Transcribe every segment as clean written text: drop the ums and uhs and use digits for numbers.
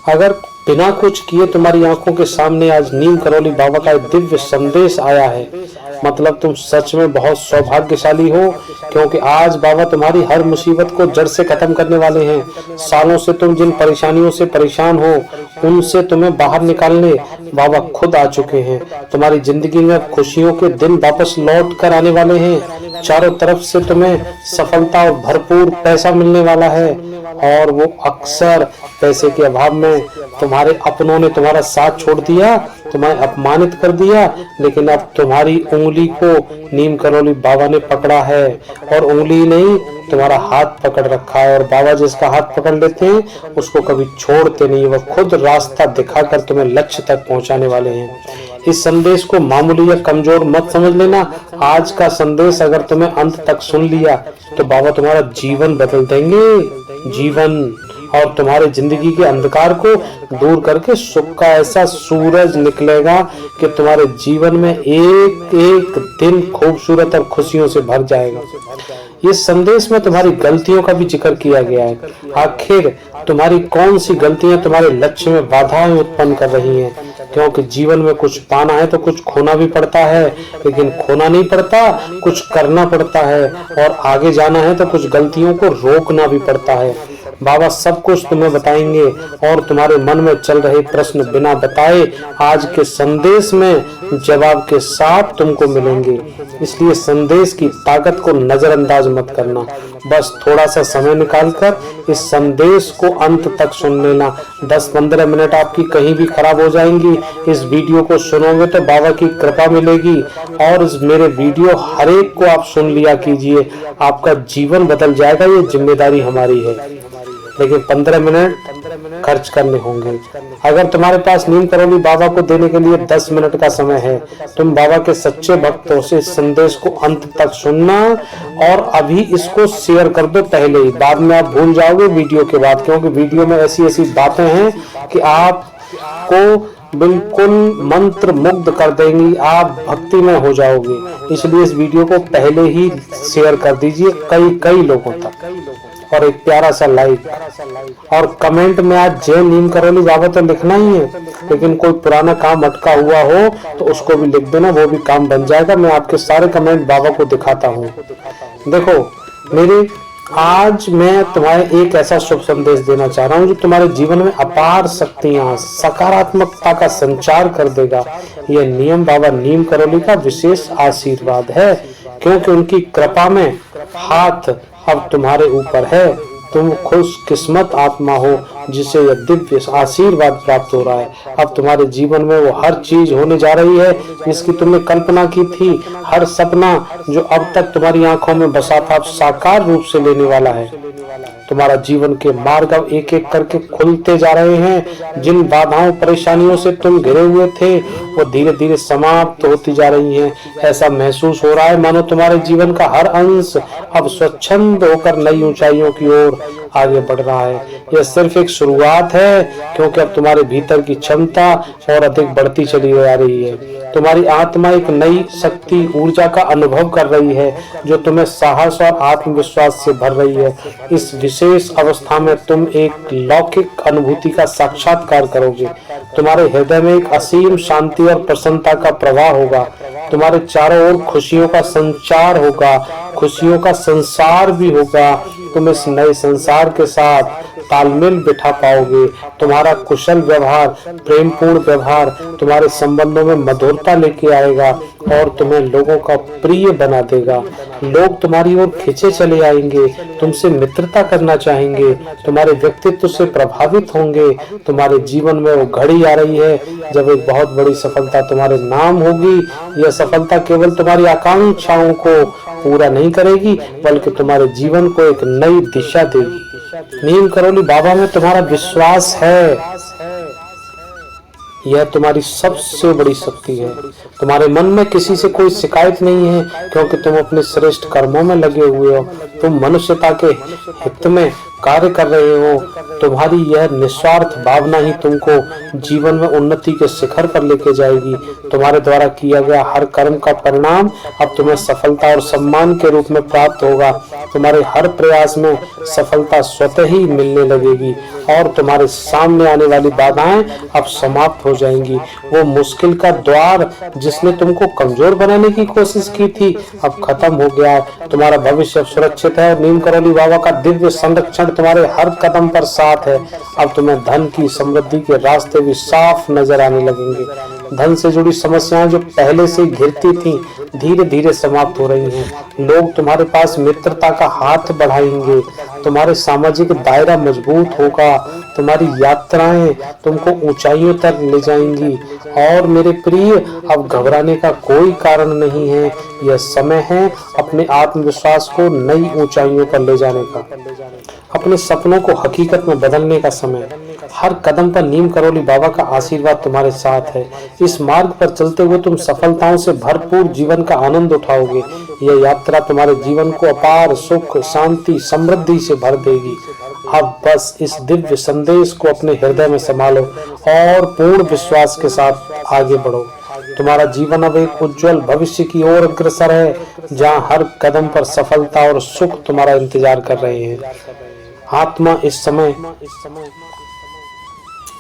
अगर बिना कुछ किए तुम्हारी आंखों के सामने आज नीम करौली बाबा का एक दिव्य संदेश आया है, मतलब तुम सच में बहुत सौभाग्यशाली हो, क्योंकि आज बाबा तुम्हारी हर मुसीबत को जड़ से खत्म करने वाले हैं। सालों से तुम जिन परेशानियों से परेशान हो, उनसे तुम्हें बाहर निकालने बाबा खुद आ चुके हैं। तुम्हारी जिंदगी में खुशियों के दिन वापस लौट कर आने वाले हैं। चारों तरफ से तुम्हें सफलता और भरपूर पैसा मिलने वाला है, और वो अक्सर पैसे के अभाव में तुम्हारे अपनों ने तुम्हारा साथ छोड़ दिया, तुम्हें अपमानित कर दिया, लेकिन अब तुम्हारी उंगली को नीम करौली बाबा ने पकड़ा है, और उंगली नहीं, तुम्हारा हाथ पकड़ रखा है। और बाबा जिसका हाथ पकड़ लेते हैं उसको कभी छोड़ते नहीं, वह खुद रास्ता दिखाकर तुम्हें लक्ष्य तक पहुंचाने वाले हैं। इस संदेश को मामूली या कमजोर मत समझ लेना। आज का संदेश अगर तुम्हें अंत तक सुन लिया तो बाबा तुम्हारा जीवन बदल देंगे, जीवन, और तुम्हारे जिंदगी के अंधकार को दूर करके सुख का ऐसा सूरज निकलेगा कि तुम्हारे जीवन में एक एक दिन खूबसूरत और खुशियों से भर जाएगा। इस संदेश में तुम्हारी गलतियों का भी जिक्र किया गया है। आखिर तुम्हारी कौन सी गलतियां तुम्हारे लक्ष्य में बाधाएं उत्पन्न कर रही हैं, क्योंकि जीवन में कुछ पाना है तो कुछ खोना भी पड़ता है, लेकिन खोना नहीं पड़ता, कुछ करना पड़ता है, और आगे जाना है तो कुछ गलतियों को रोकना भी पड़ता है। बाबा सब कुछ तुम्हें बताएंगे, और तुम्हारे मन में चल रहे प्रश्न बिना बताए आज के संदेश में जवाब के साथ तुमको मिलेंगे। इसलिए संदेश की ताकत को नजरअंदाज मत करना, बस थोड़ा सा समय निकालकर इस संदेश को अंत तक सुन लेना। 10-15 मिनट आपकी कहीं भी खराब हो जाएंगी, इस वीडियो को सुनोगे तो बाबा की कृपा मिलेगी, और इस मेरे वीडियो हर एक को आप सुन लिया कीजिए, आपका जीवन बदल जाएगा। ये जिम्मेदारी हमारी है, लेकिन 15 मिनट खर्च करने होंगे। अगर तुम्हारे पास नीम करौली बाबा को देने के लिए 10 मिनट का समय है, तुम बाबा के सच्चे भक्तों से इस संदेश को अंत तक सुनना, और अभी इसको शेयर कर दो पहले ही, बाद में आप भूल जाओगे वीडियो के बाद, क्योंकि वीडियो में ऐसी ऐसी बातें हैं कि आपको बिल्कुल मंत्र मुग्ध कर देंगी, आप भक्ति में हो जाओगे। इसलिए इस वीडियो को पहले ही शेयर कर दीजिए कई लोगों तक, और एक प्यारा सा लाइक, और कमेंट में आज जय नीम करौली बाबा तो लिखना ही है, लेकिन कोई पुराना काम अटका हुआ हो तो उसको भी लिख देना, वो भी काम बन जाएगा। मैं आपके सारे कमेंट बाबा को दिखाता हूँ। देखो मेरे, आज मैं तुम्हें एक ऐसा शुभ संदेश देना चाह रहा हूँ जो तुम्हारे जीवन में अपार शक्तियाँ, सकारात्मकता का संचार कर देगा। यह नियम बाबा नीम करौली का विशेष आशीर्वाद है, क्योंकि उनकी कृपा में हाथ अब तुम्हारे ऊपर है। तुम खुशकिस्मत आत्मा हो जिसे यह दिव्य आशीर्वाद प्राप्त हो रहा है। अब तुम्हारे जीवन में वो हर चीज होने जा रही है जिसकी तुमने कल्पना की थी। हर सपना जो अब तक तुम्हारी आंखों में बसा था अब साकार रूप से लेने वाला है। तुम्हारा जीवन के मार्ग अब एक एक करके खुलते जा रहे हैं। जिन बाधाओं परेशानियों से तुम घिरे हुए थे वो धीरे धीरे समाप्त होती जा रही हैं। ऐसा महसूस हो रहा है मानो तुम्हारे जीवन का हर अंश अब स्वच्छंद होकर नई ऊंचाइयों की ओर आगे बढ़ रहा है। यह सिर्फ एक शुरुआत है, क्योंकि अब तुम्हारे भीतर की क्षमता और अधिक बढ़ती चली जा रही है। तुम्हारी आत्मा एक नई शक्ति ऊर्जा का अनुभव कर रही है जो तुम्हें साहस और आत्मविश्वास से भर रही है। इस विशेष अवस्था में तुम एक लौकिक अनुभूति का साक्षात्कार करोगे। तुम्हारे हृदय में एक असीम शांति और प्रसन्नता का प्रवाह होगा। तुम्हारे चारों ओर खुशियों का संचार होगा, खुशियों का संसार भी होगा। तुम इस नए संसार के साथ तालमेल बिठा पाओगे। तुम्हारा कुशल व्यवहार, प्रेमपूर्ण व्यवहार तुम्हारे संबंधों में मधुरता लेके आएगा और तुम्हें लोगों का प्रिय बना देगा। लोग तुम्हारी ओर खींचे चले आएंगे, तुमसे मित्रता करना चाहेंगे, तुम्हारे व्यक्तित्व से प्रभावित होंगे। तुम्हारे जीवन में वो घड़ी आ रही है जब एक बहुत बड़ी सफलता तुम्हारे नाम होगी। यह सफलता केवल तुम्हारी आकांक्षाओं को पूरा नहीं करेगी बल्कि तुम्हारे जीवन को एक नई दिशा देगी। नीम करौली बाबा में तुम्हारा विश्वास है, यह तुम्हारी सबसे बड़ी शक्ति है। तुम्हारे मन में किसी से कोई शिकायत नहीं है, क्योंकि तुम अपने श्रेष्ठ कर्मों में लगे हुए हो। तुम मनुष्यता के हित में कार्य कर रहे हो। तुम्हारी यह निस्वार्थ भावना ही तुमको जीवन में उन्नति के शिखर पर लेके जाएगी। तुम्हारे द्वारा किया गया हर कर्म का परिणाम अब तुम्हें सफलता और सम्मान के रूप में प्राप्त होगा। तुम्हारे हर प्रयास में सफलता स्वतः ही मिलने लगेगी। और तुम्हारे सामने आने वाली बाधाएं अब समाप्त हो जाएंगी। वो मुश्किल का द्वार जिसने तुमको कमजोर बनाने की कोशिश की थी अब खत्म हो गया। तुम्हारा भविष्य अब सुरक्षित है और नीम करौली बाबा का दिव्य संरक्षण तुम्हारे हर कदम पर साथ है। अब तुम्हें धन की समृद्धि के रास्ते भी साफ नजर आने लगेंगे। धन से जुड़ी समस्याएं जो पहले से घिरती थी धीरे धीरे समाप्त हो रही हैं। लोग तुम्हारे पास मित्रता का हाथ बढ़ाएंगे। तुम्हारे सामाजिक दायरा मजबूत होगा। तुम्हारी यात्राएं तुमको ऊंचाइयों तक ले जाएंगी। और मेरे प्रिय, अब घबराने का कोई कारण नहीं है। यह समय है अपने आत्मविश्वास को नई ऊंचाइयों पर ले जाने का, अपने सपनों को हकीकत में बदलने का समय। हर कदम पर नीम करौली बाबा का आशीर्वाद तुम्हारे साथ है। इस मार्ग पर चलते हुए तुम सफलताओं से भरपूर जीवन का आनंद उठाओगे। यह यात्रा तुम्हारे जीवन को अपार सुख, शांति, समृद्धि से भर देगी। अब बस इस दिव्य संदेश को अपने हृदय में संभालो और पूर्ण विश्वास के साथ आगे बढ़ो। तुम्हारा जीवन अब एक उज्जवल भविष्य की ओर अग्रसर है, जहां हर कदम पर सफलता और सुख तुम्हारा इंतजार कर रहे हैं। आत्मा इस समय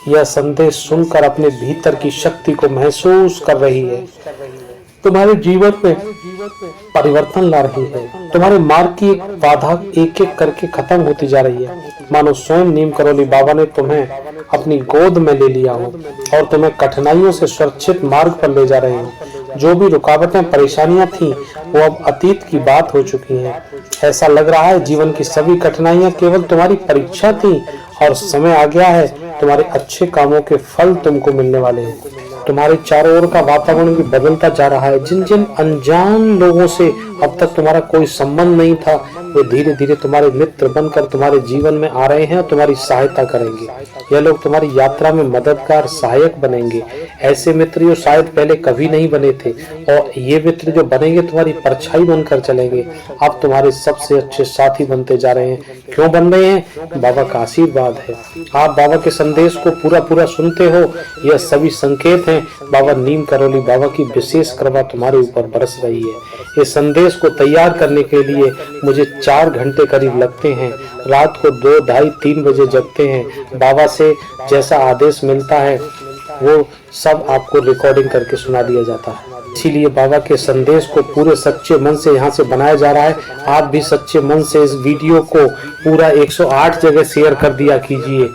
यह संदेश सुनकर अपने भीतर की शक्ति को महसूस कर रही है, तुम्हारे जीवन में परिवर्तन ला रही है। तुम्हारे मार्ग की एक बाधा एक एक करके खत्म होती जा रही है, मानो स्वयं नीम करौली बाबा ने तुम्हें अपनी गोद में ले लिया हो और तुम्हें कठिनाइयों से सुरक्षित मार्ग पर ले जा रहे हो। जो भी रुकावटें, परेशानियां थी वो अब अतीत की बात हो चुकी हैं। ऐसा लग रहा है जीवन की सभी कठिनाइयां केवल तुम्हारी परीक्षा थी और समय आ गया है तुम्हारे अच्छे कामों के फल तुमको मिलने वाले हैं। तुम्हारे चारों ओर का वातावरण भी बदलता जा रहा है। जिन जिन अनजान लोगों से अब तक तुम्हारा कोई संबंध नहीं था, वे धीरे धीरे तुम्हारे मित्र बनकर तुम्हारे जीवन में आ रहे हैं और तुम्हारी सहायता करेंगे। यह लोग तुम्हारी यात्रा में मददगार, सहायक बनेंगे। ऐसे मित्र जो शायद पहले कभी नहीं बने थे, और ये मित्र जो बनेंगे तुम्हारी परछाई बनकर चलेंगे। अब तुम्हारे सबसे अच्छे साथी बनते जा रहे हैं। क्यों बन रहे हैं? बाबा का आशीर्वाद है। आप बाबा के संदेश को पूरा पूरा सुनते हो, यह सभी संकेत हैं बाबा नीम करौली बाबा की विशेष कृपा तुम्हारे ऊपर बरस रही है। इस संदेश को तैयार करने के लिए मुझे 4 घंटे करीब लगते हैं। रात को 2, 2:30, 3 बजे जगते हैं। बाबा से जैसा आदेश मिलता है वो सब आपको रिकॉर्डिंग करके सुना दिया जाता है। इसीलिए बाबा के संदेश को पूरे सच्चे मन से यहाँ से बनाया जा रहा है। आप भी सच्चे मन से इस वीडियो को पूरा 108 जगह शेयर कर दिया कीजिए,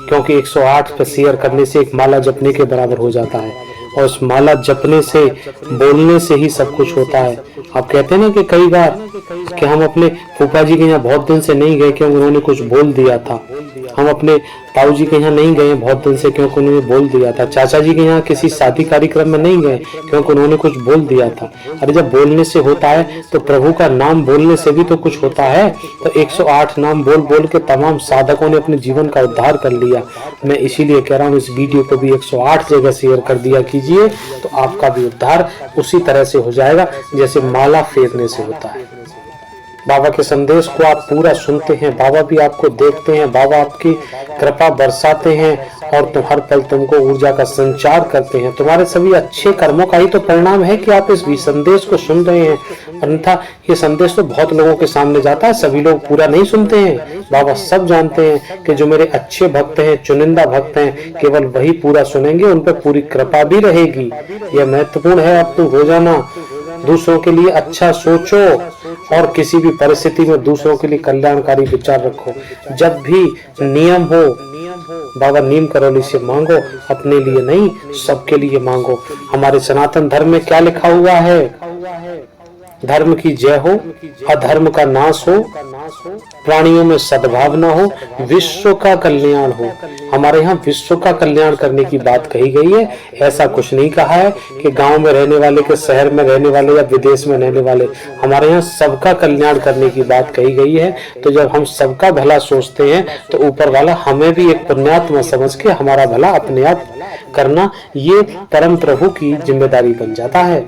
क्योंकि 108 पर शेयर करने से एक माला जपने के बराबर हो जाता है। और उस माला जपने से, बोलने से ही सब कुछ होता है। आप कहते हैं ना कि कई बार कि हम अपने फूफा जी के यहाँ बहुत दिन से नहीं गए क्योंकि उन्होंने कुछ बोल दिया था। हम अपने ताऊ जी के यहाँ नहीं गए बहुत दिन से क्योंकि उन्होंने बोल दिया था। चाचा जी के यहाँ किसी शादी कार्यक्रम में नहीं गए क्योंकि उन्होंने कुछ बोल दिया था। अरे जब बोलने से होता है तो प्रभु का नाम बोलने से भी तो कुछ होता है। तो 108 नाम बोल बोल के तमाम साधकों ने अपने जीवन का उद्धार कर लिया। मैं इसीलिए कह रहा हूँ इस वीडियो को भी 108 जगह शेयर कर दिया कीजिए, तो आपका भी उद्धार उसी तरह से हो जाएगा जैसे माला फेरने से होता है। बाबा के संदेश को आप पूरा सुनते हैं, बाबा भी आपको देखते हैं, बाबा आपकी कृपा बरसाते हैं और तुम हर पल तुमको ऊर्जा का संचार करते हैं। तुम्हारे सभी अच्छे कर्मों का ही तो परिणाम है कि आप इस संदेश को सुन रहे हैं। अन्यथा ये संदेश तो बहुत लोगों के सामने जाता है, सभी लोग पूरा नहीं सुनते हैं। बाबा सब जानते हैं कि जो मेरे अच्छे भक्त हैं, चुनिंदा भक्त हैं, केवल वही पूरा सुनेंगे, उन पर पूरी कृपा भी रहेगी। यह महत्वपूर्ण है। अब तुम रोजाना दूसरों के लिए अच्छा सोचो और किसी भी परिस्थिति में दूसरों के लिए कल्याणकारी विचार रखो। जब भी नियम हो बाबा नीम करौली से मांगो, अपने लिए नहीं सबके लिए मांगो। हमारे सनातन धर्म में क्या लिखा हुआ है? धर्म की जय हो, अधर्म का नाश हो, प्राणियों में सद्भावना हो, विश्व का कल्याण हो। हमारे यहाँ विश्व का कल्याण करने की बात कही गई है। ऐसा कुछ नहीं कहा है कि गांव में रहने वाले के शहर में रहने वाले या विदेश में रहने वाले। हमारे यहाँ सबका कल्याण करने की बात कही गई है। तो जब हम सबका भला सोचते हैं तो ऊपर वाला हमें भी एक पुण्यात्मा समझ के हमारा भला अपने आप करना, ये परम प्रभु की जिम्मेदारी बन जाता है।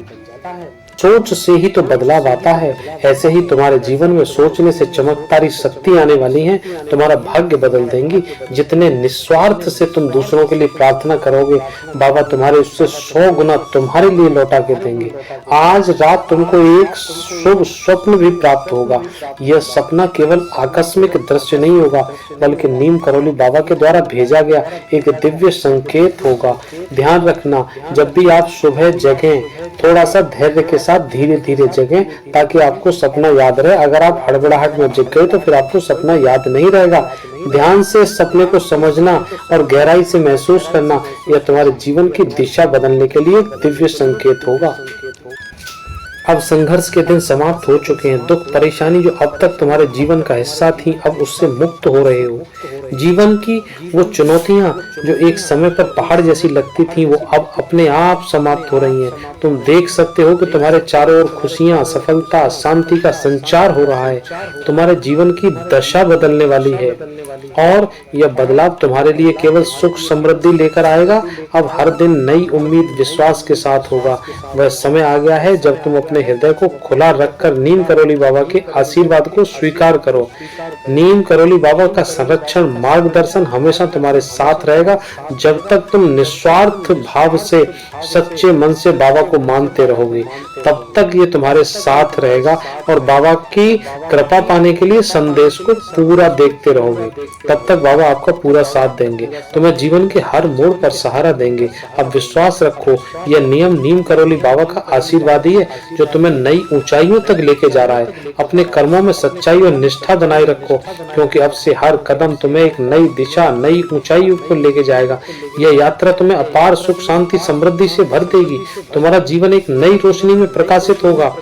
सोच से ही तो बदलाव आता है। ऐसे ही तुम्हारे जीवन में सोचने से चमत्कारी शक्ति आने वाली है, तुम्हारा भाग्य बदल देंगी। जितने निस्वार्थ से तुम दूसरों के लिए प्रार्थना करोगे, बाबा तुम्हारे उससे 100 गुना तुम्हारे लिए लौटा के देंगे। आज रात तुमको एक शुभ स्वप्न भी प्राप्त होगा। यह सपना केवल आकस्मिक दृश्य नहीं होगा, बल्कि नीम करौली बाबा के द्वारा भेजा गया एक दिव्य संकेत होगा। ध्यान रखना, जब भी आप सुबह जगें, थोड़ा सा धैर्य के साथ धीरे धीरे जगें, ताकि आपको सपना याद रहे। अगर आप हड़बड़ाहट में जग गए तो फिर आपको सपना याद नहीं रहेगा। ध्यान से सपने को समझना और गहराई से महसूस करना, यह तुम्हारे जीवन की दिशा बदलने के लिए एक दिव्य संकेत होगा। अब संघर्ष के दिन समाप्त हो चुके हैं। दुख परेशानी जो अब तक तुम्हारे जीवन का हिस्सा थी, अब उससे मुक्त हो रहे हो। जीवन की वो चुनौतियां जो एक समय पर पहाड़ जैसी लगती थी, वो अब अपने आप समाप्त हो रही हैं। तुम देख सकते हो कि तुम्हारे चारों ओर खुशियां, सफलता, शांति का संचार हो रहा है। तुम्हारे जीवन की दशा बदलने वाली है और यह बदलाव तुम्हारे लिए केवल सुख समृद्धि लेकर आएगा। अब हर दिन नई उम्मीद विश्वास के साथ होगा। वह समय आ गया है जब तुम अपने हृदय को खुला रखकर नीम करौली बाबा के आशीर्वाद को स्वीकार करो। नीम करौली बाबा का संरक्षण, मार्गदर्शन हमेशा तुम्हारे साथ रहेगा। जब तक तुम निस्वार्थ भाव से, सच्चे मन से बाबा को मानते रहोगे, तब तक ये तुम्हारे साथ रहेगा और बाबा की कृपा पाने के लिए संदेश को पूरा देखते रहोगे। तब तक बाबा आपका पूरा साथ देंगे, तुम्हें जीवन के हर मोड़ पर सहारा देंगे। अब विश्वास रखो, यह नियम नीम करौली बाबा का आशीर्वाद ही है जो तुम्हें नई ऊंचाइयों तक लेके जा रहा है। अपने कर्मों में सच्चाई और निष्ठा बनाए रखो, क्योंकि अब से हर कदम तुम्हें एक नई दिशा, नई ऊंचाइयों को लेके जाएगा। यह यात्रा तुम्हें अपार सुख, शांति, समृद्धि से भर देगी। तुम्हारा जीवन एक नई रोशनी में प्रकाशित होगा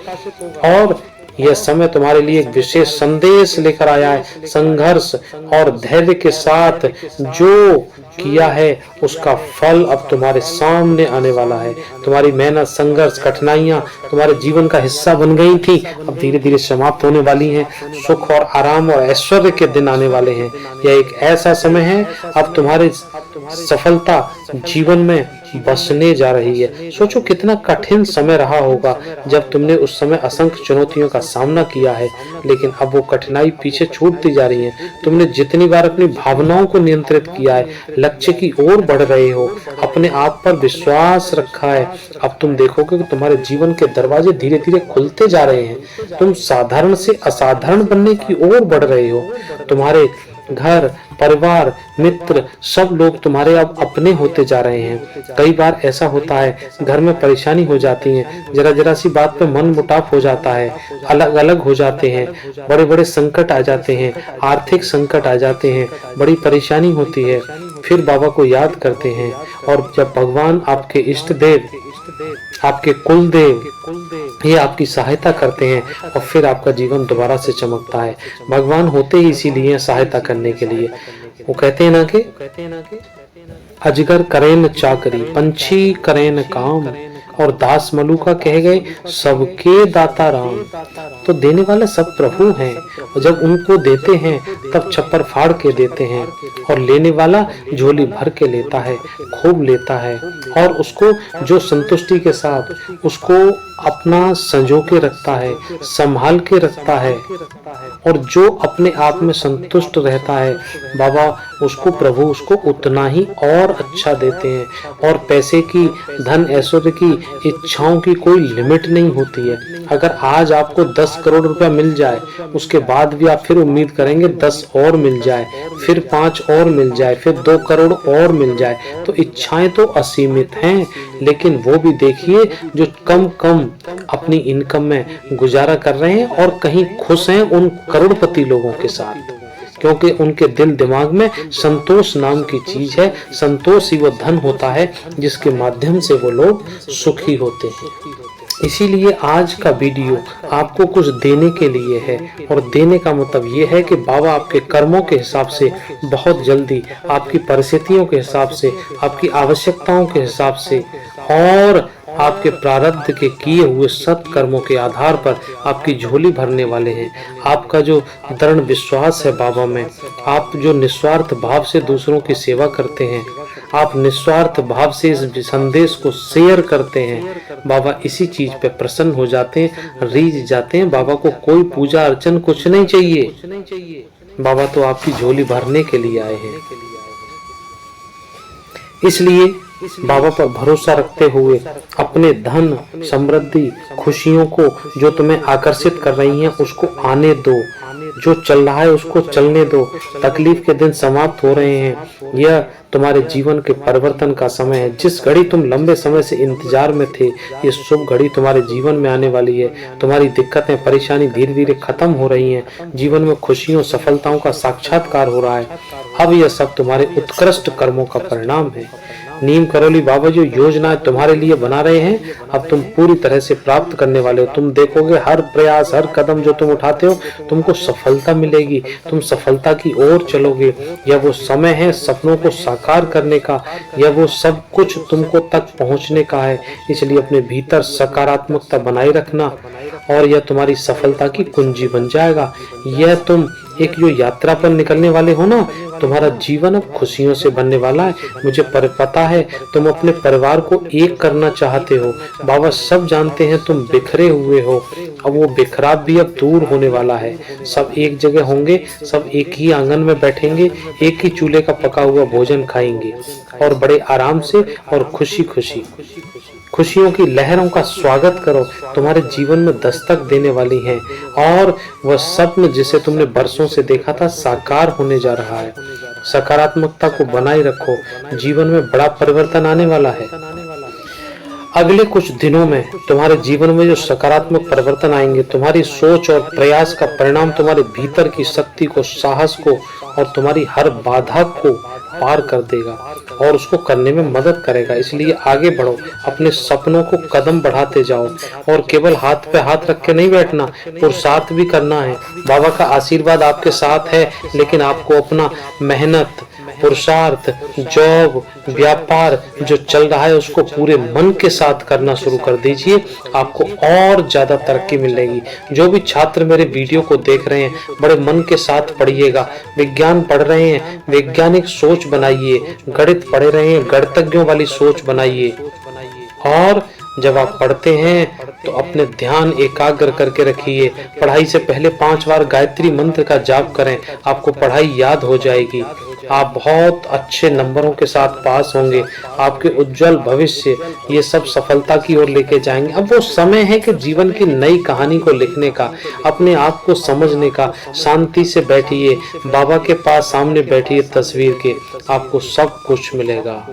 और यह समय तुम्हारे लिए एक विशेष संदेश लेकर आया है। संघर्ष और धैर्य के साथ जो किया है उसका फल अब तुम्हारे सामने आने वाला है। तुम्हारी मेहनत, संघर्ष, कठिनाइयां तुम्हारे जीवन का हिस्सा बन गई थी, अब धीरे धीरे समाप्त होने वाली हैं। सुख और आराम और ऐश्वर्य के दिन आने वाले हैं। यह एक ऐसा समय है, अब तुम्हारे सफलता जीवन में बसने जा रही है। सोचो कितना कठिन समय रहा होगा जब तुमने उस समय असंख्य चुनौतियों का सामना किया है, लेकिन अब वो कठिनाई पीछे छूटती जा रही है। तुमने जितनी बार अपनी भावनाओं को नियंत्रित किया है, लक्ष्य की ओर बढ़ रहे हो, अपने आप पर विश्वास रखा है, अब तुम देखोगे कि तुम्हारे जीवन के दरवाजे धीरे धीरे खुलते जा रहे हैं। तुम साधारण से असाधारण बनने की ओर बढ़ रहे हो। तुम्हारे घर, परिवार, मित्र, सब लोग तुम्हारे अब अपने होते जा रहे हैं। कई बार ऐसा होता है, घर में परेशानी हो जाती है, जरा जरा सी बात पे मन मुटाव हो जाता है, अलग अलग हो जाते हैं, बड़े बड़े संकट आ जाते हैं, आर्थिक संकट आ जाते हैं, बड़ी परेशानी होती है। फिर बाबा को याद करते हैं और जब भगवान, आपके इष्ट देव, आपके कुल देव, ये आपकी सहायता करते हैं और फिर आपका जीवन दोबारा से चमकता है। भगवान होते ही इसीलिए सहायता करने के लिए। वो कहते हैं ना कि अजगर करे न चाकरी, पंछी करे न काम, और दास मलुका कह गए सबके दाता राम। तो देने वाले सब प्रभु हैं, और जब उनको देते हैं तब छप्पर फाड़ के देते हैं, और लेने वाला झोली भर के लेता है, खूब लेता है, और उसको जो संतुष्टि के साथ उसको अपना संजो के रखता है, संभाल के रखता है, और जो अपने आप में संतुष्ट रहता है, बाबा उसको, प्रभु उसको उतना ही और अच्छा देते हैं। और पैसे की, धन ऐश्वर्य की, इच्छाओं की कोई लिमिट नहीं होती है। अगर आज आपको 10 करोड़ रुपया मिल जाए, उसके बाद भी आप फिर उम्मीद करेंगे 10 और मिल जाए, फिर 5 और मिल जाए, फिर 2 करोड़ और मिल जाए। तो इच्छाएं तो असीमित हैं, लेकिन वो भी देखिए जो कम कम अपनी इनकम में गुजारा कर रहे हैं और कहीं खुश हैं उन करोड़पति लोगों के साथ, क्योंकि उनके दिल दिमाग में संतोष नाम की चीज है। संतोष ही वो धन होता है जिसके माध्यम से वो लोग सुखी होते हैं। इसीलिए आज का वीडियो आपको कुछ देने के लिए है, और देने का मतलब ये है कि बाबा आपके कर्मों के हिसाब से बहुत जल्दी, आपकी परिस्थितियों के हिसाब से, आपकी आवश्यकताओं के हिसाब से और आपके प्रारब्ध के किए हुए सत्कर्मों के आधार पर आपकी झोली भरने वाले हैं। आपका जो दृढ़ विश्वास है बाबा में, आप जो निस्वार्थ भाव से दूसरों की सेवा करते हैं, आप निस्वार्थ भाव से इस संदेश को शेयर करते हैं, बाबा इसी चीज पे प्रसन्न हो जाते हैं, रीझ जाते हैं। बाबा को कोई पूजा अर्चन कुछ नहीं चाहिए, बाबा तो आपकी झोली भरने के लिए आए हैं। इसलिए बाबा पर भरोसा रखते हुए अपने धन, समृद्धि, खुशियों को जो तुम्हें आकर्षित कर रही हैं उसको आने दो। जो चल रहा है उसको चलने दो। तकलीफ के दिन समाप्त हो रहे हैं। यह तुम्हारे जीवन के परिवर्तन का समय है। जिस घड़ी तुम लंबे समय से इंतजार में थे, ये शुभ घड़ी तुम्हारे जीवन में आने वाली है। तुम्हारी दिक्कतें, परेशानी धीरे धीरे खत्म हो रही हैं। जीवन में खुशियों, सफलताओं का साक्षात्कार हो रहा है। अब यह सब तुम्हारे उत्कृष्ट कर्मों का परिणाम है। नीम करौली बाबा जो योजनाएं तुम्हारे लिए बना रहे हैं, अब तुम पूरी तरह से प्राप्त करने वाले हो। तुम देखोगे हर प्रयास, हर कदम जो तुम उठाते हो, तुमको सफलता मिलेगी। तुम सफलता की ओर चलोगे। यह वो समय है सपनों को साकार करने का। यह वो सब कुछ तुमको तक पहुंचने का है। इसलिए अपने भीतर सकारात्मकता बनाए रखना और यह तुम्हारी सफलता की कुंजी बन जाएगा। यह तुम एक जो यात्रा पर निकलने वाले हो ना, तुम्हारा जीवन अब खुशियों से बनने वाला है। मुझे पता है तुम अपने परिवार को एक करना चाहते हो। बाबा सब जानते हैं तुम बिखरे हुए हो। अब वो बिखराव भी अब दूर होने वाला है। सब एक जगह होंगे, सब एक ही आंगन में बैठेंगे, एक ही चूल्हे का पका हुआ भोजन खाएंगे और बड़े आराम से और खुशी खुशी खुशियों की लहरों का स्वागत करो। तुम्हारे जीवन में दस्तक देने वाली हैं और वह स्वप्न जिसे तुमने बरसों से देखा था साकार होने जा रहा है। सकारात्मकता को बनाए रखो। जीवन में बड़ा परिवर्तन आने वाला है। अगले कुछ दिनों में तुम्हारे जीवन में जो सकारात्मक परिवर्तन आएंगे, तुम्हारी सोच और प्रयास का परिणाम तुम्हारे भीतर की शक्ति को, साहस को और तुम्हारी हर बाधा को पार कर देगा और उसको करने में मदद करेगा। इसलिए आगे बढ़ो, अपने सपनों को कदम बढ़ाते जाओ और केवल हाथ पे हाथ रख के नहीं बैठना, पुरुषार्थ भी करना है। बाबा का आशीर्वाद आपके साथ है, लेकिन आपको अपना मेहनत, पुरुषार्थ, जॉब, व्यापार जो चल रहा है उसको पूरे मन के साथ करना शुरू कर दीजिए। आपको और ज्यादा तरक्की मिलेगी। जो भी छात्र मेरे वीडियो को देख रहे हैं, बड़े मन के साथ पढ़िएगा। विज्ञान पढ़ रहे हैं, वैज्ञानिक सोच बनाइए। गणित पढ़ रहे हैं, गणितज्ञों वाली सोच बनाइए। और जब आप पढ़ते हैं तो अपने ध्यान एकाग्र करके रखिए। पढ़ाई से पहले 5 बार गायत्री मंत्र का जाप करें, आपको पढ़ाई याद हो जाएगी। आप बहुत अच्छे नंबरों के साथ पास होंगे। आपके उज्जवल भविष्य ये सब सफलता की ओर लेके जाएंगे। अब वो समय है कि जीवन की नई कहानी को लिखने का, अपने आप को समझने का। शांति से बैठिए, बाबा के पास सामने बैठिए तस्वीर के, आपको सब कुछ मिलेगा।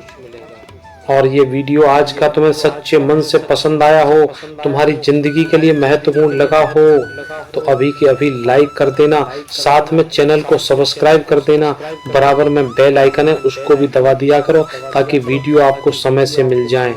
और ये वीडियो आज का तुम्हें सच्चे मन से पसंद आया हो, तुम्हारी जिंदगी के लिए महत्वपूर्ण लगा हो, तो अभी के अभी लाइक कर देना। साथ में चैनल को सब्सक्राइब कर देना। बराबर में बेल आइकन है, उसको भी दबा दिया करो ताकि वीडियो आपको समय से मिल जाए।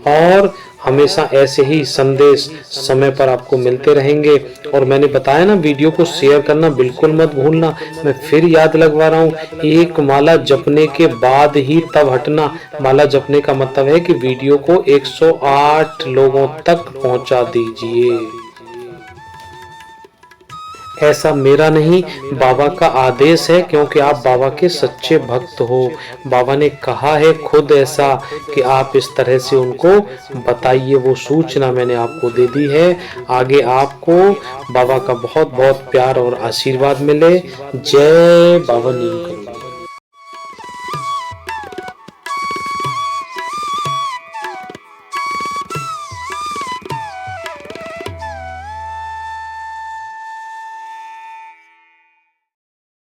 और हमेशा ऐसे ही संदेश समय पर आपको मिलते रहेंगे। और मैंने बताया ना, वीडियो को शेयर करना बिल्कुल मत भूलना। मैं फिर याद लगवा रहा हूँ, एक माला जपने के बाद ही तब हटना। माला जपने का मतलब है कि वीडियो को 108 लोगों तक पहुंचा दीजिए। ऐसा मेरा नहीं, बाबा का आदेश है, क्योंकि आप बाबा के सच्चे भक्त हो। बाबा ने कहा है खुद ऐसा कि आप इस तरह से उनको बताइए। वो सूचना मैंने आपको दे दी है। आगे आपको बाबा का बहुत बहुत प्यार और आशीर्वाद मिले। जय बाबा नीम करोली।